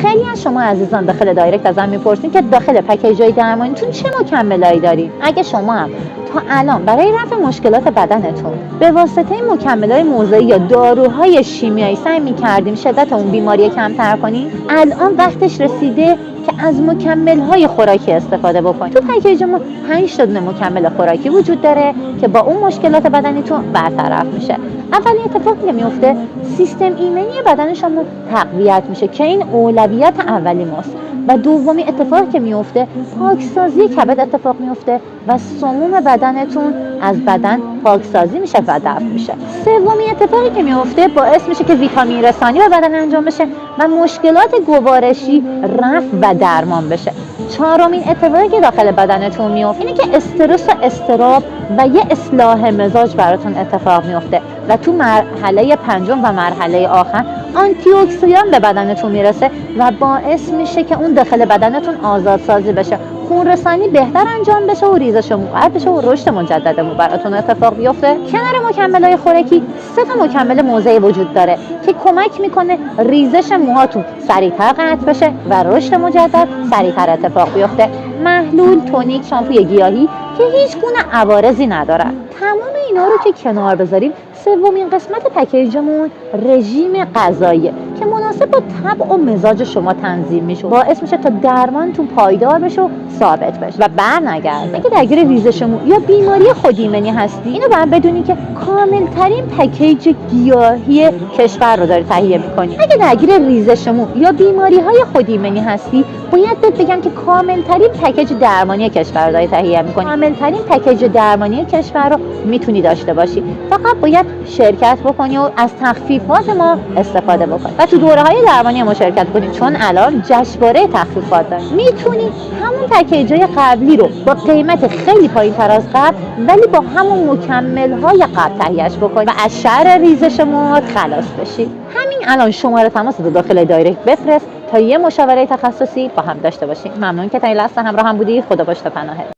خیلی از شما عزیزان داخل دایرکت ازم میپرسین که داخل پکیج‌های درمانیتون چه مکملایی دارین. اگه شما هم تا الان برای رفع مشکلات بدنتون به واسطه این مکمل‌های موضعی یا داروهای شیمیایی سعی می‌کردیم شدت اون بیماری کمتر کنیم، الان وقتش رسیده که از مکمل‌های خوراکی استفاده بکنید. تو پکیج ما 5 تا دونه مکمل خوراکی وجود داره که با اون مشکلات بدنیتون برطرف میشه. اولین اتفاقی که میفته سیستم ایمنی بدن شما تقویت میشه که این اولویت اولی ماست. و دومی اتفاقی که میفته پاکسازی کبد اتفاق میفته و سموم بدنتون از بدن پاکسازی میشه و دفع میشه. سومی اتفاقی که میفته باعث میشه که ویتامین رسانی به بدن انجام بشه و مشکلات گوارشی رفع و درمان بشه. چهارمین اتفاقی که داخل بدنتون میفته اینه که استرس و اضطراب و یه اصلاح مزاج براتون اتفاق میفته و تو مرحله پنجم و مرحله آخر آنتی اکسیدان به بدنتون میرسه و باعث میشه که اون داخل بدنتون آزادسازی بشه، خون رسانی بهتر انجام بشه و ریزش موقت بشه و رشد مجدد مو براتون اتفاق بیفته. کنار مکمل‌های خوراکی 3 تا مکمل موضعی وجود داره که کمک میکنه ریزش موهاتون سریعتر قطع بشه و رشد مجدد سریعتر اتفاق بیفته. محلول، تونیک، شامپوی گیاهی که هیچ گونه عوارضی ندارن. تمام اینا رو که کنار بذاریم، سومین قسمت پکیجمون رژیم غذایی که مناسب با طبع و مزاج شما تنظیم میشه، باعث میشه تا درمانتون پایدار بشه و ثابت بشه و برنگرده. اگه درگیر ریزش مو یا بیماری خودایمنی هستی، اینو باید بدونی که کامل ترین پکیج گیاهی کشور رو داری تهیه میکنی. اگه درگیر ریزش مو یا بیماری های خودایمنی هستی، باید بگم که کامل ترین پکیج درمانی کشور رو داری تهیه میکنی. کامل ترین پکیج درمانی کشور رو میتونی داشته باشی، فقط باید شرکت بکنی و از تخفیفات ما استفاده بکنی و تو دوره‌های درمانی ما شرکت کنی، چون الان جشنواره تخفیفات داریم. میتونی همون پکیج‌های قبلی رو با قیمت خیلی پایین‌تر از قبل ولی با همون مکمل‌های قبل تهیهش بکنی و از شر ریزش موهات خلاص بشی. همین الان شماره تماس رو داخل دایرکت بفرست تا یه مشاوره تخصصی با هم داشته باشیم. ممنون که تا این لحظه همراه هم بودی. خدا باش تا پناهت.